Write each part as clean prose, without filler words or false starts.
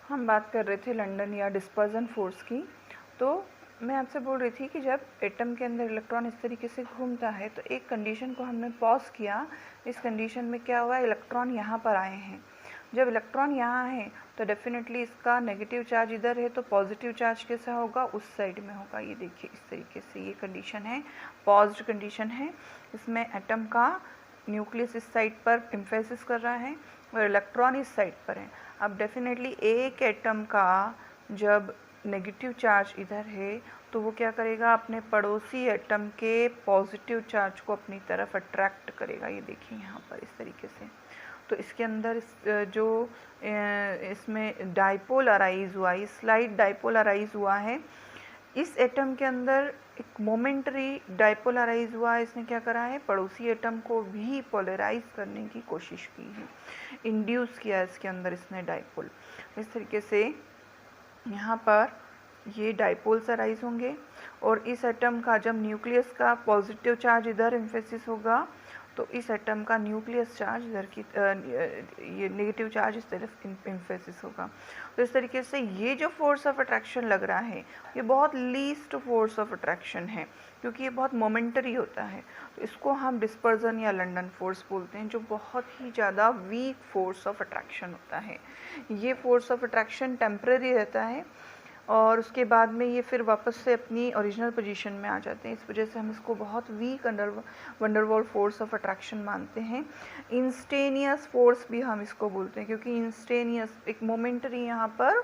हम बात कर रहे थे लंडन या डिस्पर्जन फोर्स की। तो मैं आपसे बोल रही थी कि जब एटम के अंदर इलेक्ट्रॉन इस तरीके से घूमता है तो एक कंडीशन को हमने पॉज किया। इस कंडीशन में क्या हुआ, इलेक्ट्रॉन यहाँ पर आए हैं। जब इलेक्ट्रॉन यहाँ है तो डेफिनेटली इसका नेगेटिव चार्ज इधर है, तो पॉजिटिव चार्ज कैसा होगा, उस साइड में होगा। ये देखिए इस तरीके से ये कंडीशन है, पॉज्ड कंडीशन है। इसमें एटम का न्यूक्लियस इस साइड पर एम्फेसिस कर रहा है और इलेक्ट्रॉन इस साइड पर है। अब डेफिनेटली एक एटम का जब नेगेटिव चार्ज इधर है तो वो क्या करेगा, अपने पड़ोसी एटम के पॉजिटिव चार्ज को अपनी तरफ अट्रैक्ट करेगा। ये देखिए यहाँ पर इस तरीके से। तो इसके अंदर इसमें डाइपोल अराइज हुआ, इस स्लाइड डाइपोल अराइज हुआ है। इस एटम के अंदर एक मोमेंटरी डाइपोल अराइज हुआ है। इसने क्या करा है, पड़ोसी एटम को भी पोलराइज करने की कोशिश की है, इंड्यूस किया इसके अंदर इसने डाइपोल। इस तरीके से यहाँ पर ये डाइपोल्स अराइज होंगे और इस एटम का जब न्यूक्लियस का पॉजिटिव चार्ज इधर एम्फेसिस होगा तो इस एटम का न्यूक्लियस चार्ज इधर की ये नेगेटिव चार्ज इस तरफ एम्फेसिस होगा। तो इस तरीके से ये जो फोर्स ऑफ अट्रैक्शन लग रहा है ये बहुत लीस्ट फोर्स ऑफ अट्रैक्शन है, क्योंकि ये बहुत मोमेंटरी होता है। तो इसको हम डिस्पर्जन या लंडन फोर्स बोलते हैं, जो बहुत ही ज़्यादा वीक फोर्स ऑफ अट्रैक्शन होता है। ये फोर्स ऑफ अट्रैक्शन टेम्परेरी रहता है और उसके बाद में ये फिर वापस से अपनी ओरिजिनल पोजीशन में आ जाते हैं। इस वजह से हम इसको बहुत weak Van der Waals force of attraction मानते हैं। इंस्टेनियस फोर्स भी हम इसको बोलते हैं, क्योंकि इंस्टेनियस एक मोमेंटरी यहाँ पर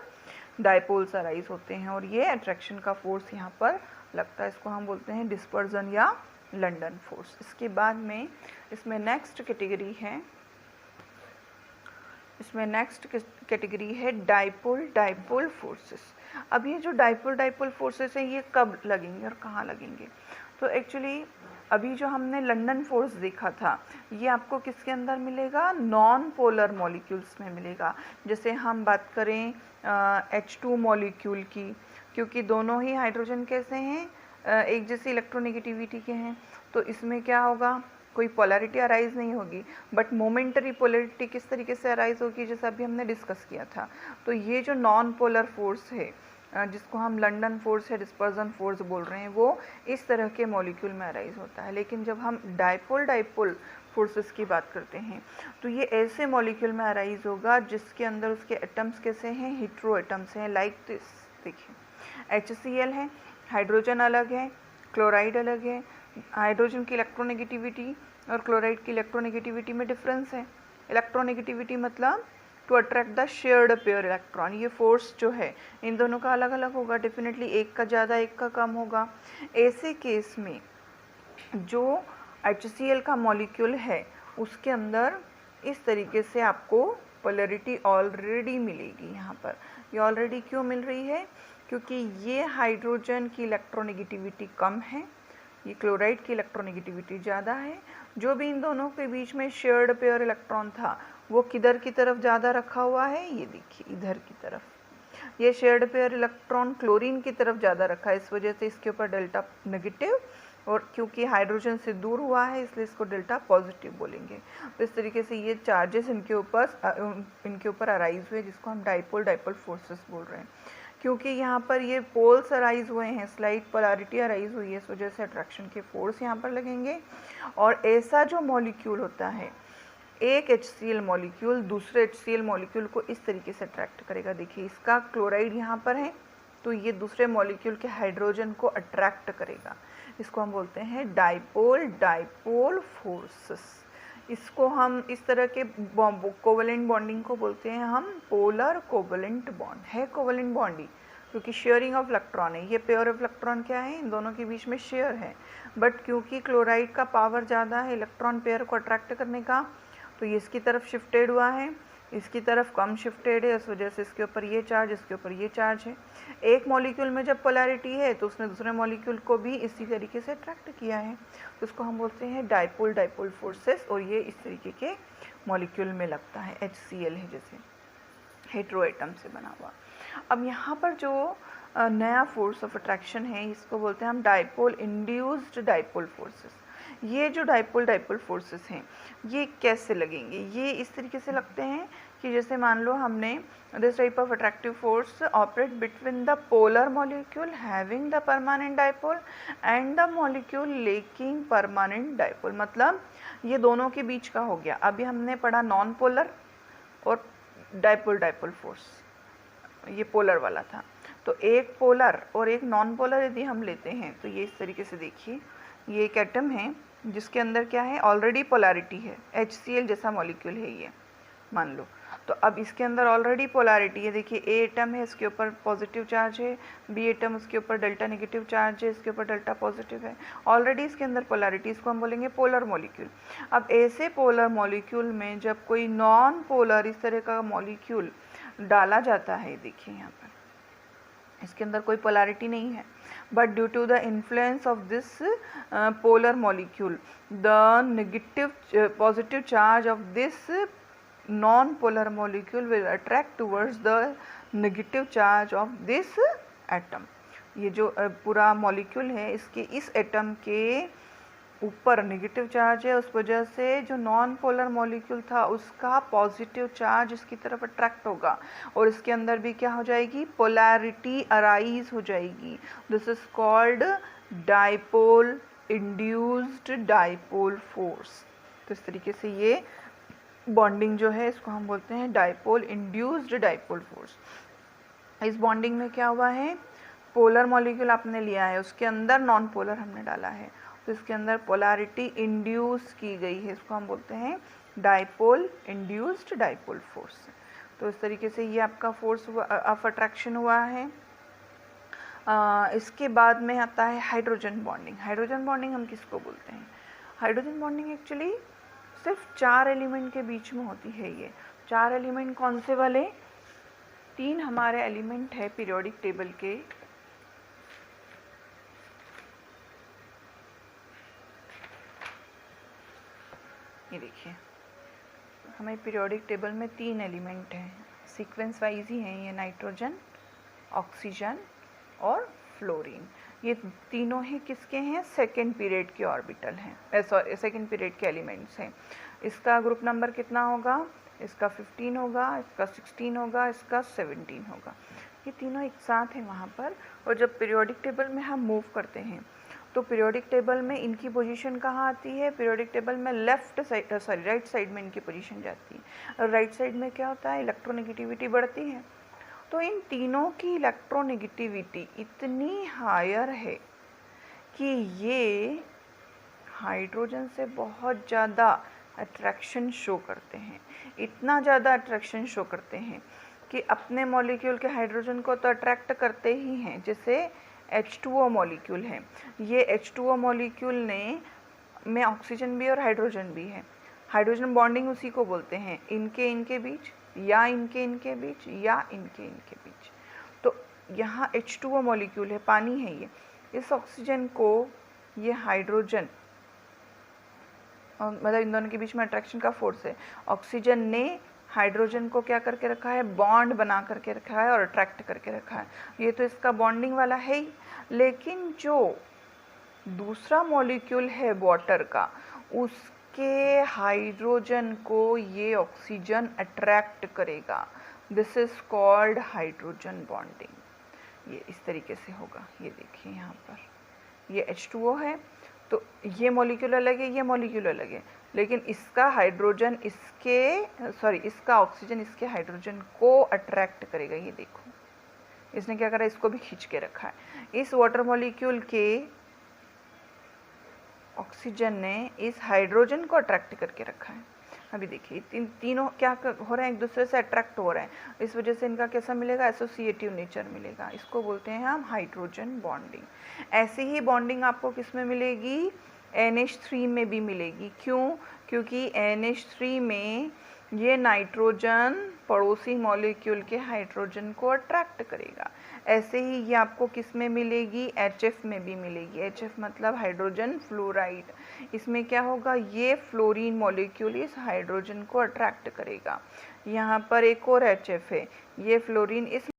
डाइपोल्स अराइज होते हैं और ये अट्रैक्शन का फोर्स यहाँ पर लगता है। इसको हम बोलते हैं डिस्पर्जन या लंडन फोर्स। इसके बाद में इसमें नेक्स्ट कैटेगरी है डाइपोल डाइपोल फोर्सेस। अब ये जो डाइपोल फोर्सेस हैं ये कब लगेंगे और कहाँ लगेंगे, तो एक्चुअली अभी जो हमने लंडन फोर्स देखा था ये आपको किसके अंदर मिलेगा, नॉन पोलर मॉलिक्यूल्स में मिलेगा। जैसे हम बात करें H2 मॉलिक्यूल की, क्योंकि दोनों ही हाइड्रोजन कैसे हैं, एक जैसी इलेक्ट्रोनेगेटिविटी के हैं, तो इसमें क्या होगा, कोई पोलैरिटी अराइज नहीं होगी, बट मोमेंटरी पोलैरिटी किस तरीके से अराइज होगी, जैसा अभी हमने डिस्कस किया था। तो ये जो नॉन पोलर फोर्स है जिसको हम लंडन फोर्स या डिस्पर्जन फोर्स बोल रहे हैं, वो इस तरह के मॉलिक्यूल में अराइज होता है। लेकिन जब हम डाइपोल फोर्सेस की बात करते हैं तो ये ऐसे मॉलिक्यूल में अराइज होगा जिसके अंदर उसके एटम्स कैसे हैं, हेटेरो एटम्स हैं। लाइक दिस, देखिए HCl है, हाइड्रोजन अलग है, क्लोराइड अलग है। हाइड्रोजन की इलेक्ट्रोनेगेटिविटी और क्लोराइड की इलेक्ट्रोनेगेटिविटी में डिफरेंस है। इलेक्ट्रोनेगेटिविटी मतलब to attract the shared pair electron. ये फोर्स जो है इन दोनों का अलग अलग होगा, डेफिनेटली एक का ज़्यादा एक का कम होगा। ऐसे केस में जो HCl का मॉलिक्यूल है उसके अंदर इस तरीके से आपको पोलैरिटी ऑलरेडी मिलेगी। यहाँ पर ये ऑलरेडी क्यों मिल रही है, क्योंकि ये हाइड्रोजन की इलेक्ट्रोनेगेटिविटी कम है, ये क्लोराइड की इलेक्ट्रोनेगेटिविटी ज़्यादा है। जो भी इन दोनों के बीच में शेयर्ड पेयर इलेक्ट्रॉन था वो किधर की तरफ ज़्यादा रखा हुआ है, ये देखिए इधर की तरफ। ये शेयर्ड पेयर इलेक्ट्रॉन क्लोरीन की तरफ ज़्यादा रखा है, इस वजह से इसके ऊपर डेल्टा नेगेटिव, और क्योंकि हाइड्रोजन से दूर हुआ है इसलिए इसको डेल्टा पॉजिटिव बोलेंगे। तो इस तरीके से ये चार्जेस इनके ऊपर अराइज हुए, जिसको हम डाइपोल फोर्सेस बोल रहे हैं। क्योंकि यहाँ पर ये पोल्स अराइज हुए हैं, स्लाइड पोलैरिटी अराइज हुई है, इस वजह से अट्रैक्शन के फोर्स यहाँ पर लगेंगे। और ऐसा जो मॉलिक्यूल होता है, एक HCl मॉलिक्यूल दूसरे HCl मॉलिक्यूल को इस तरीके से अट्रैक्ट करेगा। देखिए इसका क्लोराइड यहाँ पर है तो ये दूसरे मॉलिक्यूल के हाइड्रोजन को अट्रैक्ट करेगा। इसको हम बोलते हैं डाइपोल फोर्सेस। इसको हम इस तरह के कोवेलेंट बॉन्डिंग को बोलते हैं हम पोलर कोवेलेंट बॉन्ड। है कोवेलेंट बॉन्डिंग क्योंकि शेयरिंग ऑफ इलेक्ट्रॉन है, ये पेयर ऑफ इलेक्ट्रॉन क्या है, इन दोनों के बीच में शेयर है। बट क्योंकि क्लोराइड का पावर ज़्यादा है इलेक्ट्रॉन पेयर को अट्रैक्ट करने का, तो ये इसकी तरफ शिफ्टेड हुआ है, इसकी तरफ कम शिफ्टेड है, इस वजह से इसके ऊपर ये चार्ज, इसके ऊपर ये चार्ज है। एक मॉलिक्यूल में जब पोलैरिटी है तो उसने दूसरे मॉलिक्यूल को भी इसी तरीके से अट्रैक्ट किया है, तो उसको हम बोलते हैं डाइपोल फोर्सेस। और ये इस तरीके के मॉलिक्यूल में लगता है, HCl है जैसे हेटेरो एटम से बना हुआ। अब यहाँ पर जो नया फोर्स ऑफ अट्रैक्शन है इसको बोलते हैं हम डाइपोल इंड्यूस्ड डाइपोल फोर्सेस। ये जो डाइपोल डाइपोल फोर्सेस हैं ये कैसे लगेंगे? ये इस तरीके से लगते हैं कि जैसे मान लो हमने this type of attractive force operate between the polar molecule having the permanent dipole and the molecule lacking permanent dipole, मतलब ये दोनों के बीच का हो गया। अभी हमने पढ़ा नॉन पोलर और डाइपोल डाइपोल फोर्स, ये पोलर वाला था। तो एक पोलर और एक नॉन पोलर यदि हम लेते हैं तो ये इस तरीके से देखिए, ये एक एटम है जिसके अंदर क्या है, ऑलरेडी पोलैरिटी है, HCl जैसा मॉलिक्यूल है ये, मान लो। तो अब इसके अंदर ऑलरेडी पोलैरिटी है, देखिए ए एटम है, इसके ऊपर पॉजिटिव चार्ज है, बी एटम उसके ऊपर डेल्टा नेगेटिव चार्ज है, इसके ऊपर डेल्टा पॉजिटिव है, ऑलरेडी इसके अंदर पोलैरिटी, इसको हम बोलेंगे पोलर मॉलिक्यूल। अब ऐसे पोलर मॉलिक्यूल में जब कोई नॉन पोलर इस तरह का मॉलिक्यूल डाला जाता है, देखिए यहाँ पर इसके अंदर कोई पोलैरिटी नहीं है, but due to the influence of this polar molecule the negative positive charge of this non polar molecule will attract towards the negative charge of this atom. ये जो पूरा मॉलिक्यूल है इसके इस एटम के ऊपर नेगेटिव चार्ज है, उस वजह से जो नॉन पोलर मॉलिक्यूल था उसका पॉजिटिव चार्ज इसकी तरफ अट्रैक्ट होगा और इसके अंदर भी क्या हो जाएगी, पोलैरिटी अराइज हो जाएगी। This is called dipole induced dipole force. तो इस तरीके से ये बॉन्डिंग जो है इसको हम बोलते हैं डाइपोल इंड्यूस्ड डाइपोल फोर्स। इस बॉन्डिंग में क्या हुआ है, पोलर मॉलिक्यूल आपने लिया है, उसके अंदर नॉन पोलर हमने डाला है, तो इसके अंदर पोलैरिटी इंड्यूस की गई है, इसको हम बोलते हैं डाइपोल इंड्यूस्ड डाइपोल फोर्स। तो इस तरीके से ये आपका फोर्स ऑफ अट्रैक्शन हुआ है। इसके बाद में आता है हाइड्रोजन बॉन्डिंग। हाइड्रोजन बॉन्डिंग हम किसको बोलते हैं? हाइड्रोजन बॉन्डिंग एक्चुअली सिर्फ 4 एलिमेंट के बीच में होती है। ये 4 एलिमेंट कौन से वाले? 3 हमारे एलिमेंट है पीरियोडिक टेबल के, ये देखिए हमें पीरियोडिक टेबल में 3 एलिमेंट हैं, सीक्वेंस वाइज ही हैं, ये नाइट्रोजन, ऑक्सीजन और फ्लोरीन। ये तीनों ही किसके हैं? सेकेंड पीरियड के ऑर्बिटल हैं, सॉरी सेकेंड पीरियड के एलिमेंट्स हैं। इसका ग्रुप नंबर कितना होगा? इसका 15 होगा, इसका 16 होगा, इसका 17 होगा। ये तीनों एक साथ हैं वहाँ पर। और जब पीरियोडिक टेबल में हम मूव करते हैं तो पीरियोडिक टेबल में इनकी पोजीशन कहाँ आती है? पीरियोडिक टेबल में left side, sorry right side में इनकी पोजीशन जाती है। और राइट साइड में क्या होता है? इलेक्ट्रोनेगेटिविटी बढ़ती है। तो इन तीनों की इलेक्ट्रोनेगेटिविटी इतनी हायर है कि ये हाइड्रोजन से बहुत ज़्यादा अट्रैक्शन शो करते हैं, इतना ज़्यादा अट्रैक्शन शो करते हैं कि अपने मॉलिक्यूल के हाइड्रोजन को तो अट्रैक्ट करते ही हैं। जैसे H2O मॉलिक्यूल है, ये H2O मॉलिक्यूल में ऑक्सीजन भी और हाइड्रोजन भी है। हाइड्रोजन बॉन्डिंग उसी को बोलते हैं, इनके बीच या इनके बीच या इनके बीच। तो यहाँ H2O मॉलिक्यूल है, पानी है ये, इस ऑक्सीजन को ये हाइड्रोजन, मतलब इन दोनों के बीच में अट्रैक्शन का फोर्स है। ऑक्सीजन ने हाइड्रोजन को क्या करके रखा है? बॉन्ड बना करके रखा है और अट्रैक्ट करके रखा है। ये तो इसका बॉन्डिंग वाला है ही, लेकिन जो दूसरा मॉलिक्यूल है वाटर का, उसके हाइड्रोजन को ये ऑक्सीजन अट्रैक्ट करेगा। This is called hydrogen bonding. ये इस तरीके से होगा, ये देखिए यहाँ पर ये H2O है, तो ये मॉलिक्यूल अलग है, ये मॉलिक्यूल अलग है, लेकिन इसका हाइड्रोजन इसका ऑक्सीजन इसके हाइड्रोजन को अट्रैक्ट करेगा। ये देखो इसने क्या करा, इसको भी खींच के रखा है। इस वाटर मॉलिक्यूल के ऑक्सीजन ने इस हाइड्रोजन को अट्रैक्ट करके रखा है। अभी देखिए तीनों क्या हो रहे हैं, एक दूसरे से अट्रैक्ट हो रहे हैं, इस वजह से इनका कैसा मिलेगा? एसोसिएटिव नेचर मिलेगा। इसको बोलते हैं हम हाइड्रोजन बॉन्डिंग। ऐसी ही बॉन्डिंग आपको किस में मिलेगी? NH3 में भी मिलेगी। क्यों? क्योंकि NH3 में ये नाइट्रोजन पड़ोसी मॉलिक्यूल के हाइड्रोजन को अट्रैक्ट करेगा। ऐसे ही ये आपको किस में मिलेगी? HF में भी मिलेगी। HF मतलब हाइड्रोजन फ्लोराइड। इसमें क्या होगा? ये फ्लोरीन मॉलिक्यूल इस हाइड्रोजन को अट्रैक्ट करेगा। यहाँ पर एक और HF है, ये फ्लोरीन इस